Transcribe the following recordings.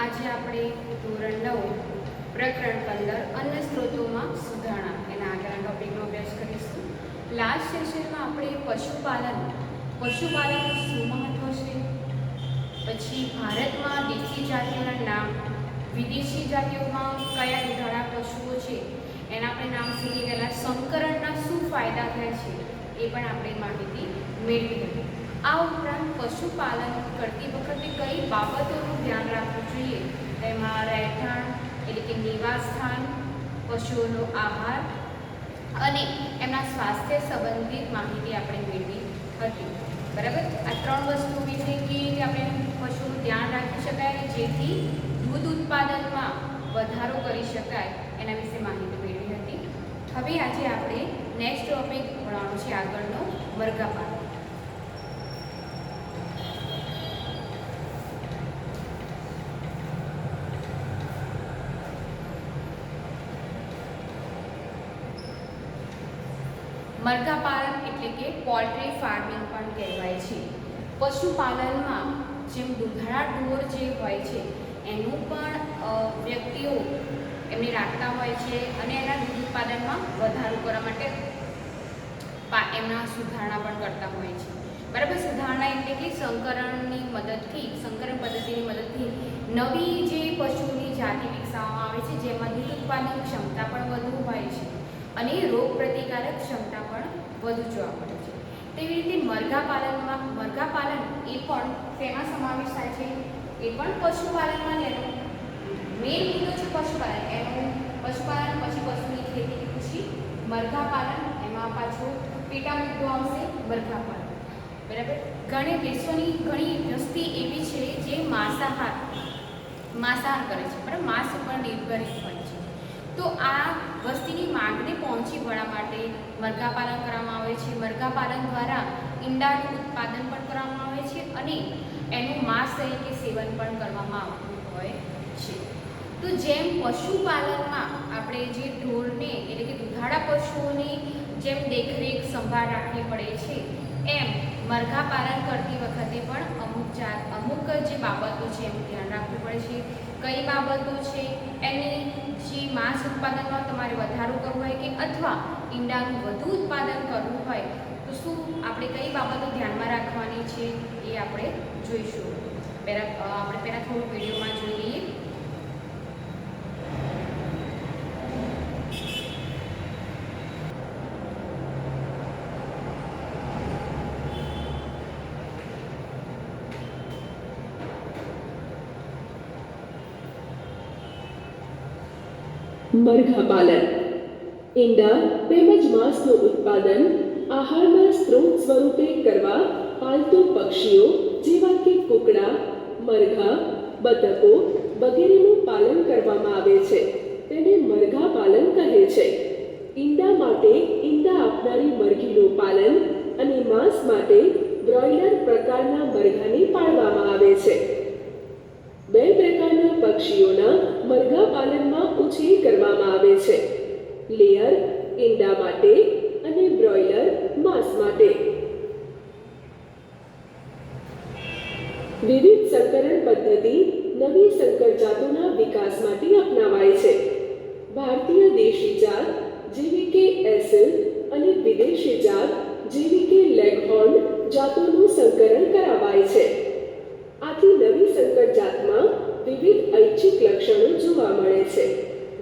આજે આપણે ધોરણ 9 પ્રકરણ 15 અન્ય સ્ત્રોતોમાં સુધારણા એના આગળના ટોપિકનો અભ્યાસ કરીશું. લાસ્ટ સેશનમાં આપણે પશુપાલનનું શું મહત્વ છે, પછી ભારતમાં દેશી જાતિઓના નામ, વિદેશી જાતિઓમાં કયા દુધાળા પશુઓ છે એના આપણે નામ શીખી ગયેલા, સંકરણના શું ફાયદા થાય છે એ પણ આપણે માહિતી મેળવી હતી. આ ઉપરાંત પશુપાલન કરતી વખતે કઈ બાબતોનું ધ્યાન રાખવું જોઈએ, તેમાં રહેઠાણ એટલે કે નિવાસ સ્થાન, પશુઓનો આહાર અને એમના સ્વાસ્થ્ય સંબંધિત માહિતી આપણે મેળવી હતી. બરાબર, આ ત્રણ વસ્તુ વિશે કે આપણે પશુનું ધ્યાન રાખી શકાય જેથી દૂધ ઉત્પાદનમાં વધારો કરી શકાય એના વિશે માહિતી મેળવી હતી. હવે આજે આપણે નેક્સ્ટ ટોપિક ભણવાનો છે આગળનો, મરઘા પાલન. મરઘા પાલન એટલે કે પોલ્ટ્રી ફાર્મિંગ પણ કહેવાય છે. પશુપાલનમાં જેમ દુધાળા ઢોર જે હોય છે એનું પણ વ્યક્તિઓ એમને રાખતા હોય છે અને એના દૂધ ઉત્પાદનમાં વધારો કરવા માટે એમના સુધારણા પણ કરતા હોય છે. બરાબર, સુધારણા એટલે કે સંકરણ પદ્ધતિની મદદથી નવી જે પશુની જાતિ વિકસાવવામાં આવે છે જેમાં દૂધ ઉત્પાદન ક્ષમતા પણ વધુ હોય છે અને રોગ પ્રતિકારક ક્ષમતા પણ વધુ જોવા મળે છે. તેવી રીતે મરઘા પાલન એ પણ તેમાં સમાવેશ થાય છે. એ પણ પશુપાલનમાં એનો મેઇન મુદ્દો છે પશુપાલન. એનું પશુપાલન પછી પશુની ખેતી, પછી મરઘા પાલન, એમાં પાછો પેટા મુદ્દો આવશે મરઘા પાલન. બરાબર, વિશ્વની ઘણી વસ્તી એવી છે જે માંસાહાર કરે છે, બરાબર, માંસ ઉપર નિર્ભરિત હોય છે. તો આ વસ્તીની માંગને પહોંચી વળવા માટે મરઘા પાલન કરવામાં આવે છે. મરઘા પાલન દ્વારા ઈંડાનું ઉત્પાદન પણ કરવામાં આવે છે અને એનું માંસ તરીકે સેવન પણ કરવામાં આવતું હોય છે. તો જેમ પશુપાલનમાં આપણે જે ઢોરને એટલે કે દુધાળા પશુઓની જેમ દેખરેખ સંભાળ રાખવી પડે છે, એમ મરઘા પાલન કરતી વખતે પણ અમુક જે બાબતો છે એનું ધ્યાન રાખવું પડે છે. કઈ બાબતો છે, એની જે માંસ ઉત્પાદનમાં તમારે વધારો કરવો હોય કે અથવા ઈંડાનું વધુ ઉત્પાદન કરવું હોય તો શું આપણે કઈ બાબતો ધ્યાનમાં રાખવાની છે એ આપણે જોઈશું. આપણે પહેલાં થોડું વિડીયોમાં જોઈ લઈએ. મરઘા પાલન ઈંડા તેમજ માંસનું ઉત્પાદન આહારના સ્ત્રોત સ્વરૂપે કરવા પાલતુ પક્ષીઓ જેવા કે કૂકડા, મરઘા, બતકો વગેરેનું પાલન કરવામાં આવે છે. તેને મરઘા પાલન કહે છે. ઈંડા માટે ઈંડા આપનારી મરઘીનું પાલન અને માંસ માટે બ્રોઇલર પ્રકારના મરઘાને પાળવામાં આવે છે. બે પ્રકારના પક્ષીઓના મરઘા પાલનમાં ઉછેર કરવામાં આવે છે. લેયર ઈંડા માટે અને બ્રોઇલર માંસ માટે. વિવિધ સંકરણ પદ્ધતિ નવી સંકર જાતોના વિકાસ માટે અપનાવાય છે. ભારતીય દેશી જાત જેવી કે એસેલ અને વિદેશી જાત જેવી કે લેગહોર્ન જાતોનું સંકરણ કરાવાય છે. આથી નવી સંકર જાતમાં વિવિધ ઐચ્છિક લક્ષણો જોવા મળે છે,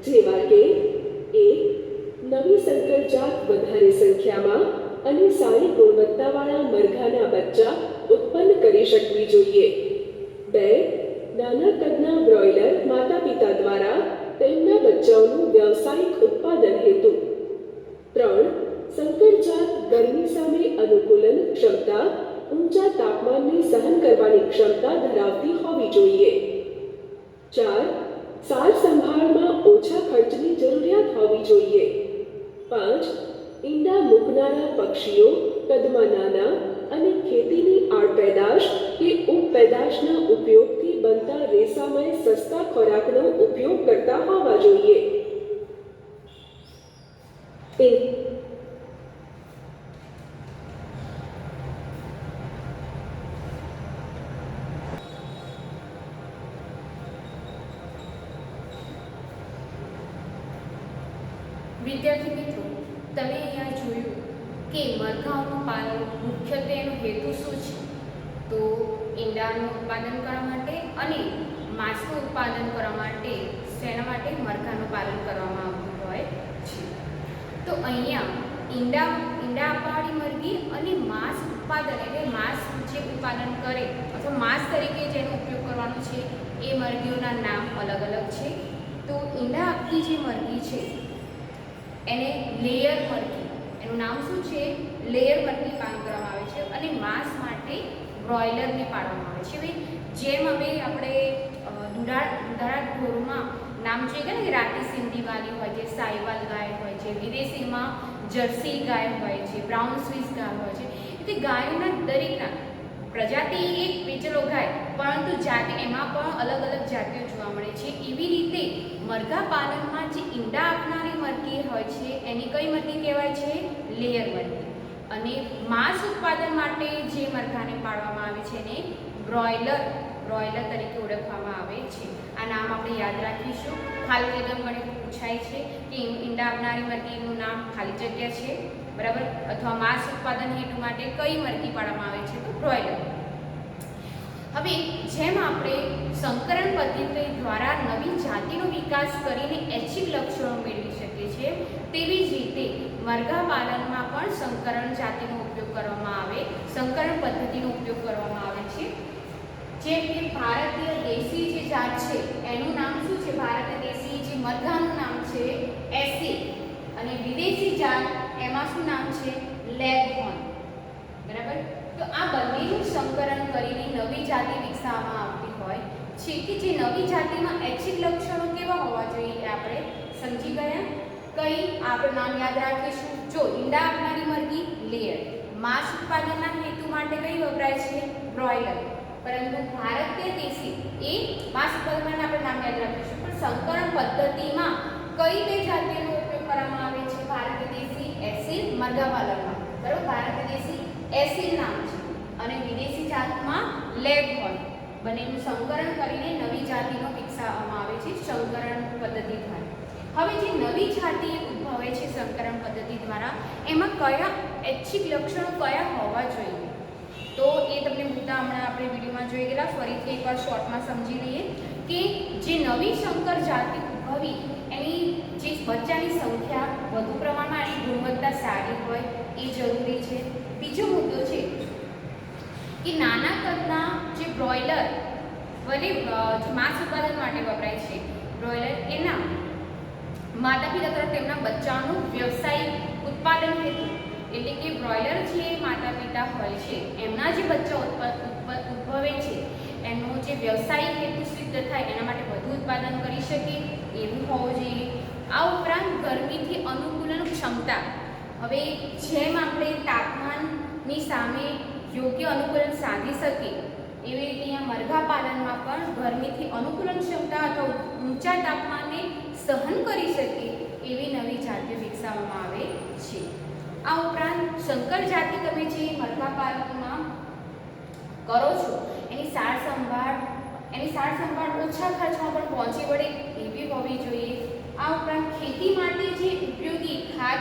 જેવા કે 1. નવી સંકર જાત વધારે સંખ્યામાં અને સારી ગુણવત્તાવાળા મરઘાના બચ્ચા ઉત્પન્ન કરી શકવી જોઈએ. 2. નાના કદના બ્રોઇલર માતા પિતા દ્વારા તેમના બચ્ચાઓનું વ્યવસાયિક ઉત્પાદન હેતુ. 3. સંકર જાત ગરમી સામે અનુકૂલન ક્ષમતા, ઊંચા તાપમાનને સહન કરવાની ક્ષમતા ધરાવતી હોવી જોઈએ. 4. સાર સંભાળમાં ઓછા ખર્ચની જરૂરિયાત હોવી જોઈએ. 5. ઈંડા મૂકનારા પક્ષીઓ કદમાં નાના અને ખેતીની આડપેદાશ કે ઉપપેદાશના ઉપયોગથી બનતા રેસામય સસ્તા ખોરાકનો ઉપયોગ કરતા હોવા જોઈએ. વિદ્યાર્થી મિત્રો, તમે અહીંયા જોયું કે મરઘાઓનું પાલન મુખ્યત્વે એનો હેતુ શું છે? તો ઈંડાનું ઉત્પાદન કરવા માટે અને માંસનું ઉત્પાદન કરવા માટે શેના માટે મરઘાનું પાલન કરવામાં આવતું હોય છે. તો અહીંયા ઈંડા આપવાવાળી મરઘી અને માંસ ઉત્પાદન એટલે માંસ જે ઉત્પાદન કરે અથવા માંસ તરીકે જેનો ઉપયોગ કરવાનો છે એ મરઘીઓના નામ અલગ અલગ છે. તો ઈંડા આપતી જે મરઘી છે એને લેયર મરઘી, એનું નામ શું છે? લેયર મરઘી પાલન કરવામાં આવે છે. અને માંસ માટે બ્રોઇલરને પાડવામાં આવે છે. જેમ હવે આપણે દુધાળા ઢોરમાં નામ જોઈએ કે રાતી સિંધીવાલી હોય છે, સાઈવાલ ગાય હોય છે, વિદેશીમાં જર્સી ગાય હોય છે, બ્રાઉન સ્વિસ ગાય હોય છે. એટલે ગાયોના દરેકના પ્રજાતિ એક પેચલો ગાય, પરંતુ જાતિ એમાં પણ અલગ અલગ જાતિઓ જોવા મળે છે. એવી રીતે મરઘા પાલનમાં જે ઈંડા આપનારી મરઘી હોય છે એની કઈ મરઘી કહેવાય છે? લેયર મરઘી. અને માંસ ઉત્પાદન માટે જે મરઘાને પાડવામાં આવે છે એને બ્રોઇલર તરીકે ઓળખવામાં આવે છે. આ નામ આપણે યાદ રાખીશું. ખાલી જગ્યા મને પૂછાય છે કે ઈંડા આપનારી મરઘીનું નામ ખાલી જગ્યા છે, બરાબર, અથવા માંસ ઉત્પાદન હેતુ માટે કઈ મરઘી પાડવામાં આવે છે? તો બ્રોઇલર. હવે જેમ આપણે સંકરણ પદ્ધતિ દ્વારા નવી જાતિનો વિકાસ કરીને ઐચ્છિક લક્ષણો મેળવી શકીએ છીએ, તેવી જ રીતે મરઘા પાલનમાં પણ સંકરણ જાતિનો ઉપયોગ કરવામાં આવે, સંકરણ પદ્ધતિનો ઉપયોગ કરવામાં આવે છે. જેમ કે ભારતીય દેશી જે જાત છે એનું નામ શું છે? ભારતીય દેશી જે મરઘાનું નામ છે એસી, અને વિદેશી જાત એમાં શું નામ છે? લેગહોર્ન, બરાબર. તો આ બંનેનું સંકરણ કરીને નવી જાતિ વિકસાવવામાં આવતી હોય છે. કે જે નવી જાતિમાં ઐચ્છિક લક્ષણો કેવા હોવા જોઈએ એ આપણે સમજી ગયા. કઈ આપણે નામ યાદ રાખીશું. જો ઈંડા આપનારી મરઘી લેયર, માંસ ઉત્પાદનના હેતુ માટે કઈ વપરાય છે? બ્રોઇલર. પરંતુ ભારતીય દેશી એ માંસ ઉત્પાદન માટે આપણે નામ યાદ રાખીશું, પણ સંકરણ પદ્ધતિમાં કઈ બે જાતિઓનો ઉપયોગ કરવામાં આવે છે? ભારતીય દેશી એસિલ મરઘા પાલનમાં, બરાબર, ભારતીય દેશી એસિલ નામ છે, અને વિદેશી જાતમાં લેગહોર્ન. બંનેનું સંકરણ કરીને નવી જાતિનો વિકસાવવામાં આવે છે સંકરણ પદ્ધતિ દ્વારા. હવે જે નવી જાતિ ઉદ્ભવે છે સંકરણ પદ્ધતિ દ્વારા, એમાં કયા ઐચ્છિક લક્ષણો કયા હોવા જોઈએ? તો એ તમને મુદ્દા હમણાં આપણે વિડીયોમાં જોઈ ગયેલા, ફરીથી એકવાર શોર્ટમાં સમજી લઈએ કે જે નવી સંકર જાતિ ઉદ્ભવી એની જે બચ્ચાની સંખ્યા વધુ પ્રમાણમાં, એની ગુણવત્તા સારી હોય એ જરૂરી છે. બીજો મુદ્દો છે કે નાના કદના જે બ્રોઇલર ભલે માંસ ઉત્પાદન માટે વપરાય છે બ્રોઇલર, એના માતા પિતા તરફ તેમના બચ્ચાઓનું વ્યવસાયિક ઉત્પાદન હેતુ, એટલે કે બ્રોઇલર જે માતા પિતા હોય છે એમના જે બચ્ચા ઉદ્ભવે છે એનો જે વ્યવસાયિક હેતુ સિદ્ધ થાય એના માટે વધુ ઉત્પાદન કરી શકે એવું હોવું જોઈએ. આ ઉપરાંત ગરમીથી અનુકૂલન ક્ષમતા. હવે જેમ આપણે તાપમાનની સામે યોગ્ય અનુકૂલન સાધી શકીએ એવી રીતે અહીંયા મરઘા પાલનમાં પણ ગરમીથી અનુકૂલન ક્ષમતા અથવા ઊંચા તાપમાનને સહન કરી શકે એવી નવી જાતિઓ વિકસાવવામાં આવે છે. આ ઉપરાંત સંકર જાતિ તમે જે મરઘા પાલનમાં કરો છો એની સાર સંભાળ ઓછા ખર્ચમાં પણ પહોંચી વળે એવી હોવી જોઈએ. આ ઉપરાંત ખેતી માટે જે ઉપયોગી ખાદ,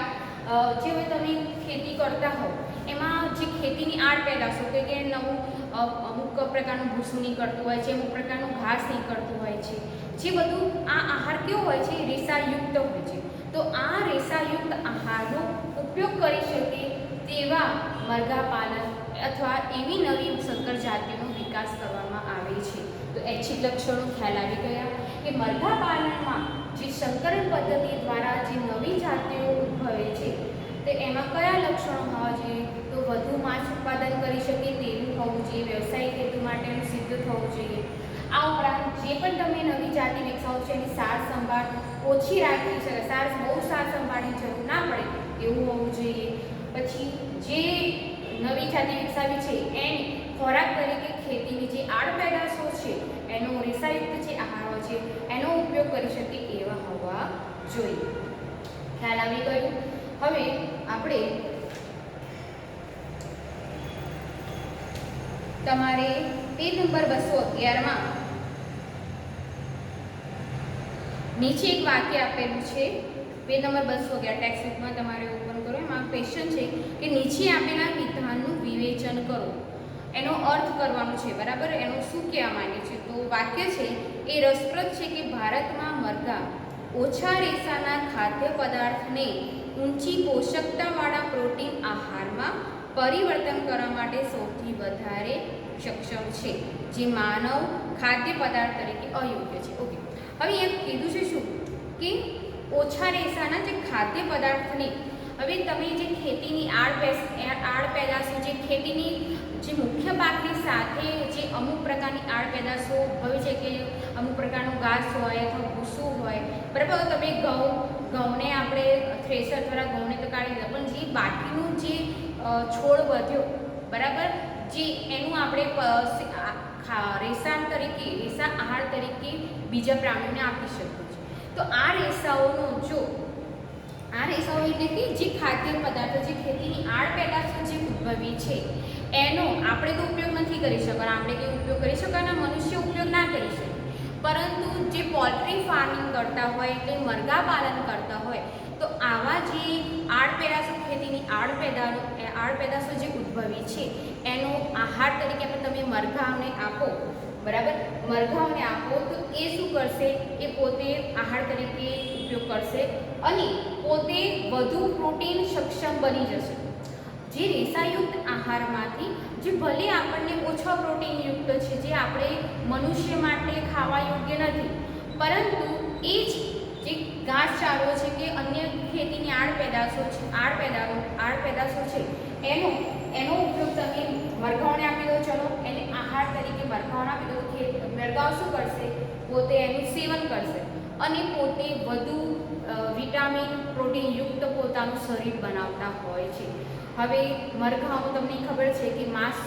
જે હવે તમે ખેતી કરતા હો એમાં જે ખેતીની આડ પેદાશો કે નવું અમુક પ્રકારનું ભૂસું નીકળતું હોય છે, અમુક પ્રકારનું ઘાસ નીકળતું હોય છે, જે બધું આ આહાર કેવો હોય છે? રેસાયુક્ત હોય છે. તો આ રેસાયુક્ત આહારનો ઉપયોગ કરી શકે તેવા મરઘા પાલન અથવા એવી નવી સંકર જાતિનો વિકાસ કરવામાં આવે છે. તો ઐચ્છિક લક્ષણો ખ્યાલ આવી ગયા કે મરઘા પાલનમાં જે સંકરણ પદ્ધતિ દ્વારા જે નવી જાતિઓ ઉદ્ભવે છે તે એમાં કયા લક્ષણો હોવા જોઈએ? તો વધુ માંસ ઉત્પાદન કરી શકે તેવું હોવું જોઈએ, વ્યવસાયિક હેતુ માટેનું સિદ્ધ થવું જોઈએ. આ ઉપરાંત જે પણ તમે નવી જાતિ વિકસાવો છો એની સાર સંભાળ ઓછી રાખી શકે, બહુ સાર સંભાળની જરૂર ના પડે એવું હોવું જોઈએ. પછી જે નવી જાતિ વિકસાવી છે એની ખોરાક તરીકે ખેતીની જે આડપેદાશો છે એનો રેસાયુક્ત જે આહારો છે એનો ઉપયોગ કરી શકે એવા હોવા જોઈએ. ખ્યાલ આવી ગયું. હવે આપણે તમારે પેજ નંબર 211 નીચે એક વાક્ય આપેલું છે પેજ નંબર 211 ટેક્સ્ટ બુકમાં તમારે ઓપન કરો. એમાં ક્વેશ્ચન છે કે નીચે આપેલા વિધાનનું વિવેચન કરો. એનો અર્થ કરવાનો છે, બરાબર. એનું શું કહેવા માંગે છે? તો વાક્ય છે એ રસપ્રદ છે કે ભારતમાં મરઘા ઓછા રેસાના ખાદ્ય પદાર્થને ઊંચી પોષકતાવાળા પ્રોટીન આહારમાં પરિવર્તન કરવા માટે સૌથી વધારે સક્ષમ છે, જે માનવ ખાદ્ય પદાર્થ તરીકે અયોગ્ય છે. ઓકે, હવે એમ કીધું છે શું કે ઓછા રેસાના જે ખાદ્ય પદાર્થને, હવે તમે જે ખેતીની આડ પેદાશો, જે ખેતીની જે મુખ્ય પાકની સાથે જે અમુક પ્રકારની આડ પેદાશો હોય છે, કે અમુક પ્રકારનું ઘાસ હોય અથવા ભૂસું હોય, બરાબર. તમે ઘઉંને આપણે થ્રેશર દ્વારા ઘઉંને તો કાઢી દે, પણ જે બાકીનું જે છોડ વધ્યો, બરાબર, જે એનું આપણે રેસા આહાર તરીકે બીજા પ્રાણીઓને આપી શકીએ છીએ. તો આ રેસાઓ એટલે કે જે ખાદ્ય પદાર્થો, જે ખેતીની આડ પેદાશો જે ઉદ્ભવી છે, એનો આપણે તો ઉપયોગ નથી કરી શકવાના. આપણે કંઈ ઉપયોગ કરી શકવાના, મનુષ્ય ઉપયોગ ના કરી શકે. પરંતુ જે પોલ્ટ્રી ફાર્મિંગ કરતા હોય, એટલે મરઘા પાલન કરતા હોય, તો આવા જે આડ પેદાશો, ખેતીની આડ પેદાશો જે ઉદ્ભવી છે, એનો આહાર તરીકે તમે મરઘાઓને આપો, બરાબર. મરઘાઓને આપો તો એ શું કરશે? એ પોતે આહાર તરીકે ઉપયોગ કરશે અને પોતે વધુ પ્રોટીન સક્ષમ બની જશે. જે રેસાયુક્ત આહારમાંથી, જે ભલે આપણને ઓછો પ્રોટીનયુક્ત છે, જે આપણે મનુષ્ય માટે ખાવા યોગ્ય નથી, પરંતુ એ જ જે ઘાસચારો છે કે અન્ય ખેતીની આડ પેદાશો છે, એનો ઉપયોગ તમે મરઘાઓને આપી દો. ચલો, એને આહાર તરીકે મરઘાઓને આપી દો. મરઘાઓ શું કરશે? પોતે એનું સેવન કરશે અને પોતે વધુ વિટામિન, પ્રોટીનયુક્ત પોતાનું શરીર બનાવતા હોય છે. હવે મરઘાઓ, તમને ખબર છે કે માંસ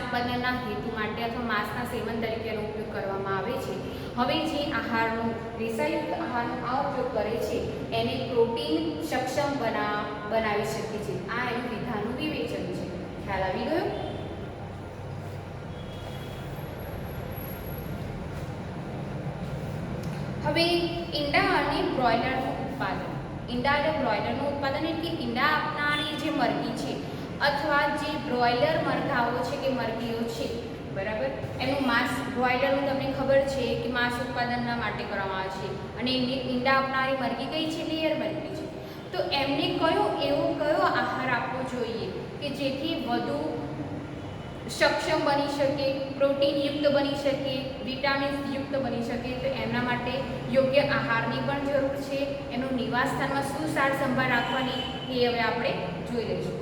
ઉત્પાદનના હેતુ માટે અથવા માંસના સેવન તરીકે એનો ઉપયોગ કરવામાં આવે છે. હવે જે આહારનો, રેસાયુક્ત આહારનો આ ઉપયોગ કરે છે, એને પ્રોટીન સક્ષમ બનાવી શકે છે. આ એનું વિધાનનું વિવેચન છે. ખ્યાલ આવી ગયો? હવે ઈંડા અને બ્રોઇલરનું ઉત્પાદન. ઈંડા અને બ્રોઇલરનું ઉત્પાદન એટલે ઈંડા આપનારી જે મરઘી છે, અથવા જે બ્રોઇલર મરઘાઓ છે કે મરઘીઓ છે, બરાબર, એનું માંસ, બ્રોઇલરનું તમને ખબર છે કે માંસ ઉત્પાદનના માટે કરવામાં આવે છે, અને ઈંડા આપનારી મરઘી કઈ છે? લેયર મરઘી છે. તો એમને કયો આહાર આપવો જોઈએ કે જેથી વધુ સક્ષમ બની શકે, પ્રોટીનયુક્ત બની શકે, વિટામિન્સયુક્ત બની શકે? તો એમના માટે યોગ્ય આહારની પણ જરૂર છે. એનું નિવાસ સ્થાનમાં શું સાર સંભાળ રાખવાની, એ હવે આપણે જોઈ લઈશું.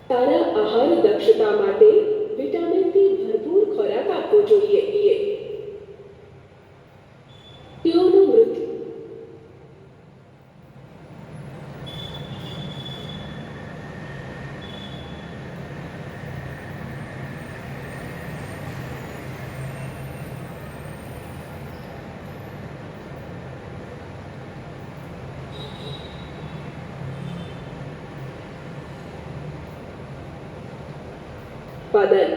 સારા આહાર દક્ષતા માટે વિટામિનથી ભરપૂર ખોરાક આપવો જોઈએ. તેઓનું મૃત્યુ ઉત્પાદન.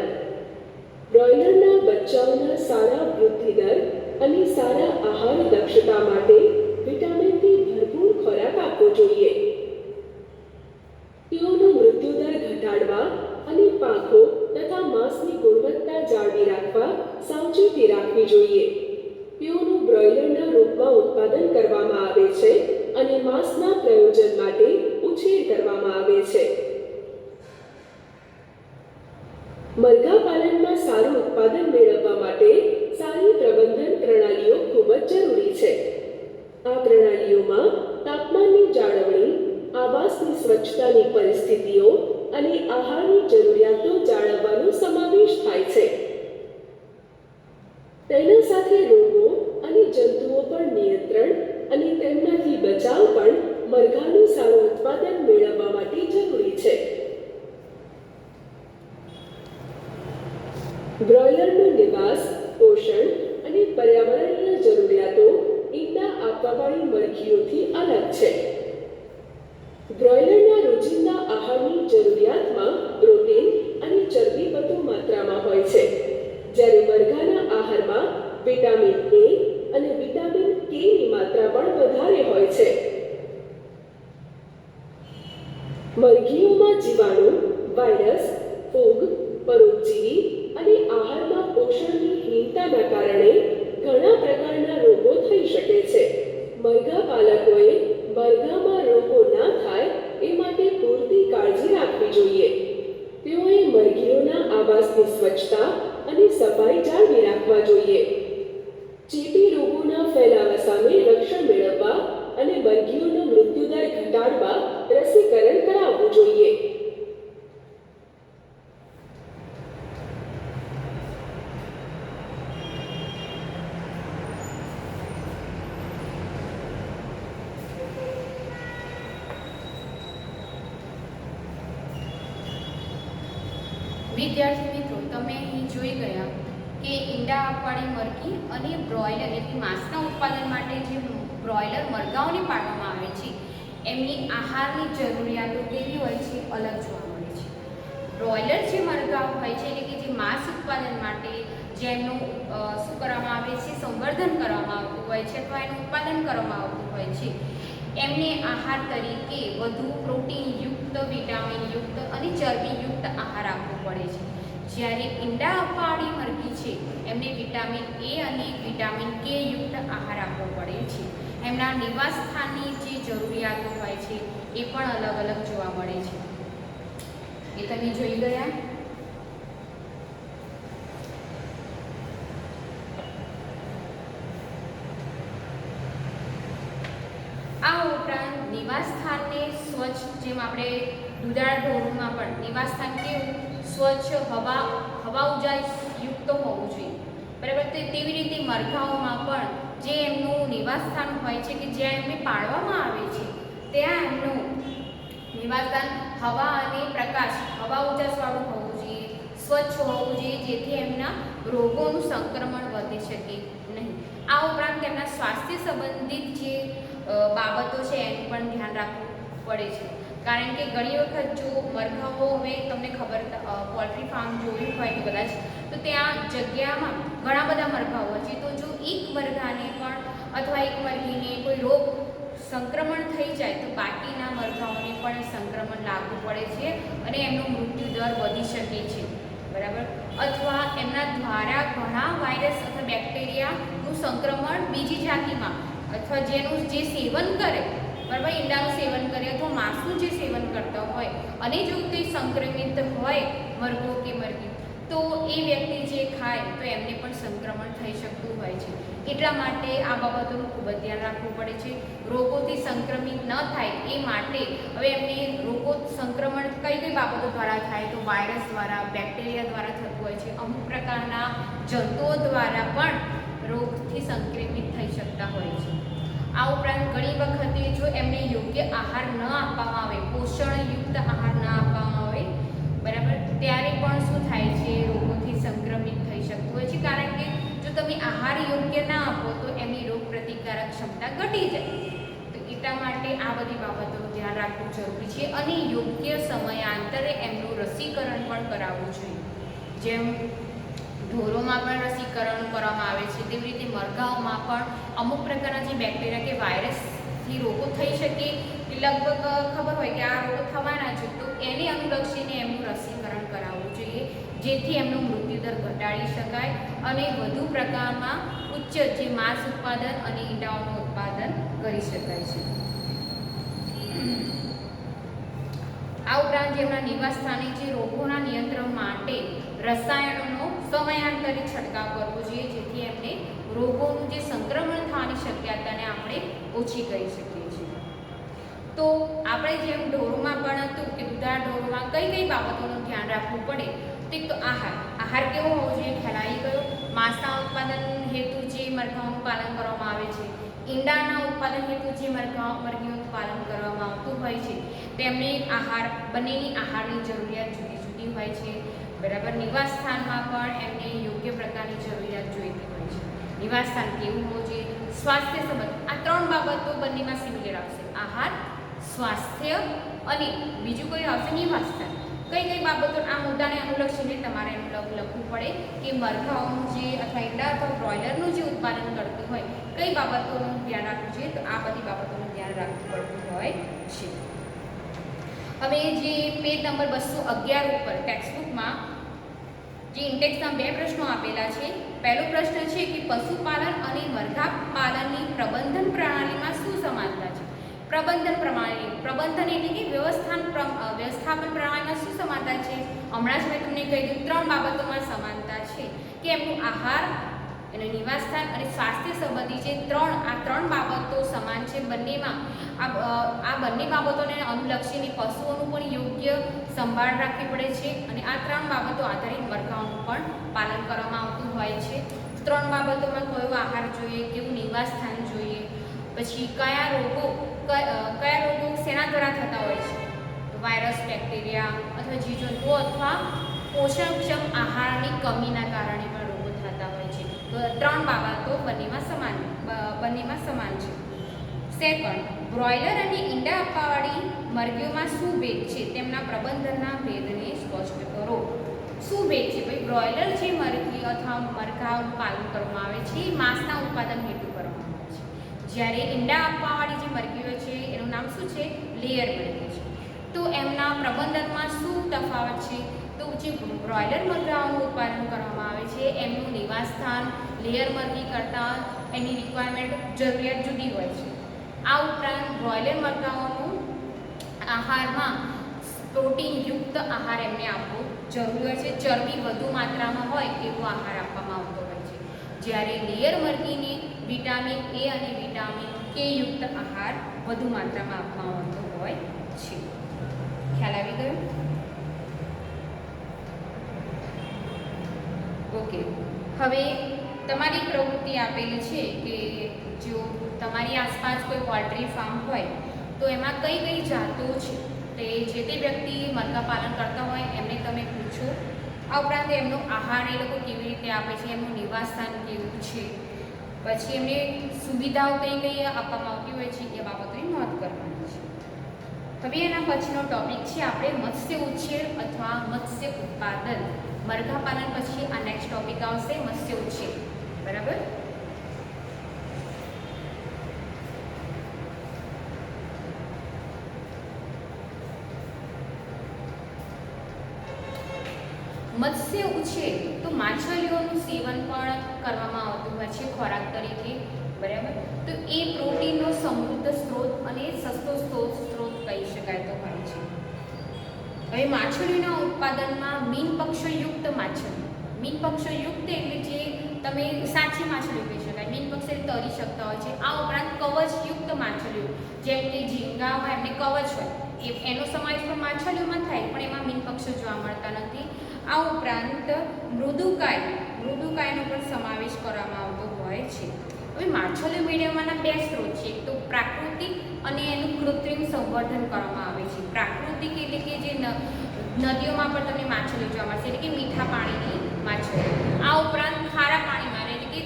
બ્રોઇલરના બચ્ચાઓના સારા વૃદ્ધિ દર અને સારા આહાર દક્ષતા માટે વિટામિનથી ભરપૂર ખોરાક આપવો જોઈએ. તેઓનો મૃત્યુદર ઘટાડવા અને પાંખો તથા માંસની ગુણવત્તા જાળવી રાખવા સાવચેતી રાખવી જોઈએ. તેઓનું બ્રોઇલરના રૂપમાં ઉત્પાદન કરવામાં આવે છે અને માંસના પ્રયોજન માટે ઉછેર કરવામાં આવે છે. મરઘા પાલનમાં સારું ઉત્પાદન મેળવવા માટે સારી પ્રબંધન પ્રણાલીઓ ખૂબ જ જરૂરી છે. આ પ્રણાલીઓમાં તાપમાનની જાળવણી, આવાસની સ્વચ્છતાની પરિસ્થિતિઓ અને આહારની જરૂરિયાતો તેના સાથે રોગો અને જંતુઓ પર નિયંત્રણ અને તેમનાથી બચાવ પણ મરઘાનું સારું ઉત્પાદન મેળવવા માટે જરૂરી છે. બ્રોઇલરનું નિવાસ, પોષણ અને પર્યાવરણીય જરૂરિયાતો ઈંડા આપવાવાળી મરઘીઓથી અલગ છે. બ્રોઇલરના રોજિંદા આહારની જરૂરિયાતમાં પ્રોટીન અને ચરબી વધુ માત્રામાં હોય છે, જ્યારે મરઘાના આહારમાં વિટામિન એ અને વિટામિન કે ની માત્રા પણ વધારે હોય છે. મરઘીઓમાં જીવાણુ, વાયરસ, ફૂગ, પરોપજીવી અને આહારમાં પોષણની હીનતાના કારણે ઘણા પ્રકારના રોગો થઈ શકે છે. મરઘા પાલકોએ મરઘામાં રોગો ના થાય એ માટે પૂરતી કાળજી રાખવી જોઈએ. તેઓએ મરઘીઓના આવાસની સ્વચ્છતા અને સફાઈ જાળવી રાખવા જોઈએ. ચેપી રોગોના ફેલાવા સામે રક્ષણ મેળવવા અને મરઘીઓનો મૃત્યુદર ઘટાડવા રસીકરણ કરાવવું જોઈએ. વિદ્યાર્થી મિત્રો, તમે અહીં જોઈ ગયા કે ઈંડા આપવાળી મરઘી અને બ્રોઇલર એટલે માંસના ઉત્પાદન માટે જે બ્રોઇલર મરઘાઓને પાળવામાં આવે છે એમની આહારની જરૂરિયાતો કેવી હોય છે, અલગ જોવા મળે છે. બ્રોઇલર જે મરઘાઓ હોય છે એટલે કે જે માંસ ઉત્પાદન માટે જેમનું શું કરવામાં આવે છે, સંવર્ધન કરવામાં આવતું હોય છે અથવા એનું ઉત્પાદન કરવામાં આવતું હોય છે, એમને આહાર તરીકે વધુ પ્રોટીનયુક્ત, વિટામિનયુક્ત અને ચરબીયુક્ત આહાર આપવો પડે છે. જ્યારે ઈંડા આપવાવાળી મરઘી છે એમને વિટામિન એ અને વિટામિન કે યુક્ત આહાર આપવો પડે છે. એમના નિવાસ સ્થાનની જે જરૂરિયાતો હોય છે એ પણ અલગ અલગ જોવા મળે છે. એ તમે જોઈ ગયા. આ ઉપરાંત નિવાસ સ્થાનને સ્વચ્છ, જેમ આપણે દુધાળ ઢોરોમાં પણ નિવાસ સ્થાન કેવું સ્વચ્છ, હવા ઉજાસ યુક્ત હોવું જોઈએ, બરાબર. તો તેવી રીતે મરઘાઓમાં પણ જે એમનું નિવાસ સ્થાન હોય છે કે જ્યાં એમને પાળવામાં આવે છે ત્યાં એમનું નિવાસ સ્થાન હવા અને પ્રકાશ, હવા ઉજાસવાળું હોવું જોઈએ, સ્વચ્છ હોવું જોઈએ, જેથી એમના રોગોનું સંક્રમણ વધી શકે નહીં. આ ઉપરાંત તેમના સ્વાસ્થ્ય સંબંધિત જે બાબતો છે એનું પણ ધ્યાન રાખવું પડે છે. કારણ કે ઘણી વખત જો મરઘાઓ, હવે તમને ખબર, પોલ્ટ્રી ફાર્મ જોયું હોય તો કદાચ, તો ત્યાં જગ્યામાં ઘણા બધા મરઘાઓ છે, તો જો એક મરઘાને પણ અથવા એક મરઘીને કોઈ રોગ સંક્રમણ થઈ જાય તો બાકીના મરઘાઓને પણ સંક્રમણ લાગવું પડે છે અને એમનો મૃત્યુ દર વધી શકે છે, બરાબર. અથવા એમના દ્વારા ઘણા વાયરસ અથવા બેક્ટેરિયાનું સંક્રમણ બીજી જાતિમાં અથવા જેનું જે સેવન કરે, બરાબર, ઈંડાનું સેવન કરે અથવા માંસનું જે સેવન કરતા હોય અને જો કંઈ સંક્રમિત હોય મરઘો કે મરઘી, તો એ વ્યક્તિ જે ખાય તો એમને પણ સંક્રમણ થઈ શકતું હોય છે. એટલા માટે આ બાબતોનું ખૂબ જ ધ્યાન રાખવું પડે છે. રોગોથી સંક્રમિત ન થાય એ માટે હવે એમને રોગો સંક્રમણ કઈ કઈ બાબતો દ્વારા થાય, તો વાયરસ દ્વારા, બેક્ટેરિયા દ્વારા થતું હોય છે. અમુક પ્રકારના જંતુઓ દ્વારા પણ રોગથી સંક્રમિત થઈ શકતા હોય છે. આ ઉપરાંત ઘણી વખતે જો એમને યોગ્ય આહાર ન આપવામાં આવે, પોષણયુક્ત આહાર ન આપવામાં આવે, બરાબર, ત્યારે પણ શું થાય છે, રોગોથી સંક્રમિત થઈ શકતું હોય છે. કારણ કે જો તમે આહાર યોગ્ય ના આપો તો એમની રોગ પ્રતિકારક ક્ષમતા ઘટી જાય. તો એટલા માટે આ બધી બાબતોનું ધ્યાન રાખવું જરૂરી છે અને યોગ્ય સમયાંતરે એમનું રસીકરણ પણ કરાવવું જોઈએ. જેમ ઢોરોમાં પણ રસીકરણ કરવામાં આવે છે, તેવી રીતે મરઘાઓમાં પણ અમુક પ્રકારના જે બેક્ટેરિયા કે વાયરસથી રોગો થઈ શકે, એ લગભગ ખબર હોય કે આ રોગો થવાના છે, તો એને અનુલક્ષીને એમનું રસીકરણ કરાવવું જોઈએ, જેથી એમનું મૃત્યુદર ઘટાડી શકાય અને વધુ પ્રકારમાં ઉચ્ચ જે માંસ ઉત્પાદન અને ઈંડાઓનું ઉત્પાદન કરી શકાય છે. આ ઉપરાંત જેમના નિવાસ સ્થાને જે રોગોના નિયંત્રણ માટે રસાયણોનો સમયાંતરે છંટકાવ કરવો જોઈએ, જેથી એમને રોગોનું જે સંક્રમણ થવાની શક્યતાને આપણે ઓછી કરી શકીએ છીએ. તો આપણે જેમ ઢોરોમાં પણ હતું કે દુધાળ ઢોરોમાં કઈ કઈ બાબતોનું ધ્યાન રાખવું પડે, તો આહાર કેવો હોવો જોઈએ ખ્યાલ આવી ગયો. માંસના ઉત્પાદન હેતુ જે મરઘાઓનું પાલન કરવામાં આવે છે, ઈંડાના ઉત્પાદન હેતુ જે મરઘીઓનું પાલન કરવામાં આવતું હોય છે, તેમને બંનેની આહારની જરૂરિયાત જુદી જુદી હોય છે. બરાબર. નિવાસ સ્થાનમાં પણ એમને યોગ્ય પ્રકારની જરૂરિયાત જોઈતી હોય છે. નિવાસ સ્થાન કેવું હોવું જોઈએ, સ્વાસ્થ્ય સંબંધ, આ 3 બાબતો બંનેમાં સિમિલર આવશે. આહાર, સ્વાસ્થ્ય અને બીજું કોઈ આવશે નિવાસ સ્થાન. કઈ કઈ બાબતો આ મુદ્દાને અનુલક્ષીને તમારે એનું લખવું પડે કે મરઘાઓનું જે અથવા ઈંડા અથવા બ્રોઇલરનું જે ઉત્પાદન કરતું હોય કઈ બાબતોનું ધ્યાન રાખવું જોઈએ, તો આ બધી બાબતોનું ધ્યાન રાખવું પડતું હોય છે. હવે જે પેજ નંબર 211 ઉપર ટેક્સ્ટબુકમાં જે ઇન્ટેક્સના 2 પ્રશ્નો આપેલા છે. પહેલો પ્રશ્ન છે કે પશુપાલન અને મરઘા પાલનની પ્રબંધન પ્રણાલીમાં શું સમાનતા છે. પ્રબંધન એટલે કે વ્યવસ્થાપન પ્રણાલીમાં શું સમાનતા છે. હમણાં જ મેં તમને કહી દીધું 3 બાબતોમાં સમાનતા છે કે એમનું આહાર, એનું નિવાસ સ્થાન અને સ્વાસ્થ્ય સંબંધી જે 3 બાબતો સમાન છે બંનેમાં. આ બંને બાબતોને અનુલક્ષીને પશુઓનું પણ યોગ્ય સંભાળ રાખવી પડે છે અને આ 3 બાબતો આધારિત મરઘાઓનું પણ પાલન કરવામાં આવતું હોય છે. 3 બાબતોમાં કયો આહાર જોઈએ, કેવું નિવાસ સ્થાન જોઈએ, પછી કયા રોગો શેના દ્વારા થતા હોય છે, તો વાયરસ, બેક્ટેરિયા અથવા જીવજંતુઓ અથવા પોષણક્ષમ આહારની કમીના કારણે પણ રોગો થતા હોય છે. તો 3 બાબતો બંનેમાં સમાન છે. સેકન્ડ, બ્રોઇલર અને ઈંડા આપવાવાળી મરઘીઓમાં શું ભેદ છે, તેમના પ્રબંધનના ભેદને સ્પષ્ટ કરો. શું ભેદ છે? ભાઈ, બ્રોઇલર જે મરઘી અથવા મરઘાઓનું પાલન કરવામાં આવે છે એ માંસના ઉત્પાદન હેતુ કરવામાં આવે છે, જ્યારે ઈંડા આપવાવાળી જે મરઘીઓ છે એનું નામ શું છે, લેયર મરઘી છે. તો એમના પ્રબંધનમાં શું તફાવત છે, તો જે બ્રોઇલર મરઘાઓનું ઉત્પાદન કરવામાં આવે છે એમનું નિવાસ સ્થાન લેયર મરઘી કરતાં એની જરૂરિયાત જુદી હોય છે. આ ઉપરાંત બ્રોઇલર મરઘાઓનું આહારમાં પ્રોટીનયુક્ત આહાર એમને આપવો જરૂરી હોય છે. ચરબી વધુ માત્રામાં હોય એવો આહાર આપવામાં આવતો હોય છે, જ્યારે લેયર મરઘીને વિટામિન એ અને વિટામિન કે યુક્ત આહાર વધુ માત્રામાં આપવામાં આવતો હોય છે. ખ્યાલ આવી ગયો? ઓકે. હવે તમારી પ્રવૃત્તિ આપેલી છે કે જો તમારી આસપાસ કોઈ પોલ્ટ્રી ફાર્મ હોય તો એમાં કઈ કઈ જાતો છે તે જે તે વ્યક્તિ મરઘા પાલન કરતા હોય એમને તમે પૂછો. આ ઉપરાંત એમનો આહાર એ લોકો કેવી રીતે આપે છે, એમનું નિવાસ સ્થાન કેવું છે, પછી એમને સુવિધાઓ કઈ કઈ આપવામાં આવતી હોય છે એ બાબતોની નોંધ કરવાની છે. હવે એના પછીનો ટોપિક છે આપણે મત્સ્ય ઉછેર અથવા મત્સ્ય ઉત્પાદન. મરઘા પાલન પછી આ નેક્સ્ટ ટોપિક આવશે મત્સ્ય ઉછેર. બરાબર. મત્સ્ય ઉછેર તો માછલીઓનું સેવન પણ કરવામાં આવતું હોય છે ખોરાક તરીકે. બરાબર. તો એ પ્રોટીનનો સમૃદ્ધ સ્ત્રોત અને સસ્તો સ્ત્રોત કહી શકાય તો હોય છે. હવે માછલીના ઉત્પાદનમાં મીનપક્ષયુક્ત માછલી. મીનપક્ષયુક્ત એટલે જે તમે સાચી માછલીઓ કહી શકાય. મીનપક્ષ એટલે તરી શકતા હોય છે. આ ઉપરાંત કવચયુક્ત માછલીઓ જેમ કે ઝીંગા હોય એમને કવચ હોય એનો સમાવેશ પણ માછલીઓમાં થાય પણ એમાં મીનપક્ષ જોવા મળતા નથી. આ ઉપરાંત મૃદુકાયનો પણ સમાવેશ કરવામાં આવતો હોય છે. હવે માછલીઓ મેળવવાના 2 સ્ત્રોત છે, એક તો પ્રાકૃતિક અને એનું કૃત્રિમ સંવર્ધન કરવામાં આવે છે. પ્રાકૃતિક એટલે કે જે નદીઓમાં પણ તમને માછલીઓ જોવા મળશે એટલે કે મીઠા પાણીની માછલીઓ. આ ઉપરાંત ખારા પાણીમાં એટલે કે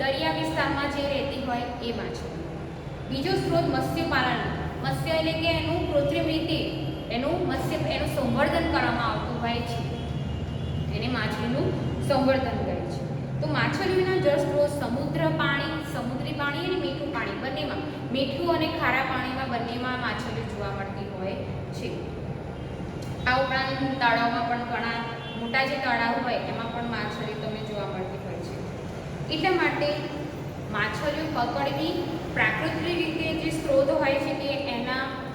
દરિયા વિસ્તારમાં જે રહેતી હોય એ માછલીઓ. બીજો સ્ત્રોત મત્સ્યપાલન. મત્સ્ય એટલે કે એનું કૃત્રિમ રીતે એનું સંવર્ધન કરવામાં આવતું હોય છે, એને માછલીનું સંવર્ધન કહે છે. તો માછલીઓના જળ સ્ત્રોત સમુદ્રી પાણી અને મીઠું પાણી બંનેમાં, મીઠું અને ખારા પાણીમાં બંનેમાં માછલીઓ જોવા મળતી હોય છે. આ ઉપરાંત તળાવમાં પણ ઘણા મોટા જે તળાવ હોય એમાં પણ માછલીઓ તમને જોવા મળતી હોય છે. એટલા માટે માછલીઓ પકડવી પ્રાકૃતિક રીતે જે સ્ત્રોત હોય છે કે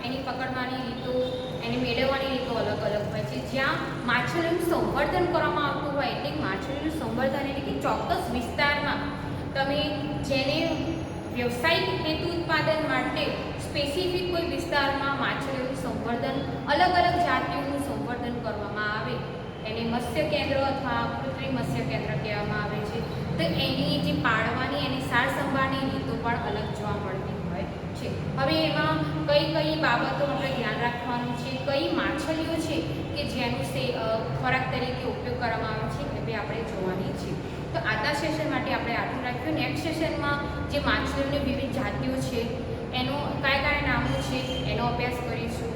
એની પકડવાની રીતો, એને મેળવવાની રીતો અલગ અલગ હોય છે. જ્યાં માછલીનું સંવર્ધન કરવામાં આવતું હોય એટલે માછલીનું સંવર્ધન એટલે કે ચોક્કસ વિસ્તારમાં તમે જેને વ્યવસાયિક હેતુ ઉત્પાદન માટે સ્પેસિફિક કોઈ વિસ્તારમાં માછલીઓનું સંવર્ધન, અલગ અલગ જાતિઓનું સંવર્ધન કરવામાં આવે એને મત્સ્ય કેન્દ્ર અથવા કૃત્રિમ મત્સ્ય કેન્દ્ર કહેવામાં આવે છે. તો એની જે પાળવાની એની સાર સંભાળની રીતો પણ અલગ જોવા મળતી હોય છે. હવે એમાં કઈ કઈ બાબતો આપણે ધ્યાન રાખવાનું છે, કઈ માછલીઓ છે કે જેનું ખોરાક તરીકે ઉપયોગ કરવામાં આવે છે એ બી આપણે જોવાની છે. તો આજના સેશન માટે આપણે આટલું રાખ્યું. નેક્સ્ટ સેશનમાં જે માછલીઓની વિવિધ જાતિઓ છે એનો કયા કયા નામો છે એનો અભ્યાસ કરીશું.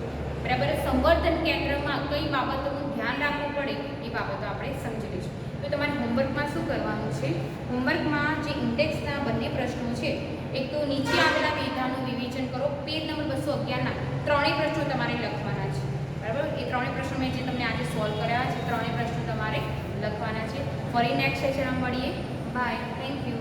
બરાબર. સંવર્ધન કેન્દ્રમાં કઈ બાબતોનું ધ્યાન રાખવું પડે એ બાબતો આપણે સમજી લઈશું. તો તમારે હોમવર્કમાં શું કરવાનું છે? હોમવર્કમાં જે ઇન્ડેક્સના બંને પ્રશ્નો છે, એક તો નીચે આવેલા વિધાનનું વિવેચન કરો, પેજ નંબર 211ના ત્રણેય પ્રશ્નો તમારે લખવાના છે. બરાબર. એ ત્રણેય પ્રશ્નો મેં જે તમને આજે સોલ્વ કર્યા છે ત્રણેય પ્રશ્નો તમારે લખવાના છે. ફરી નેક્સ્ટ સેશનમાં મળીએ. બાય. Thank you.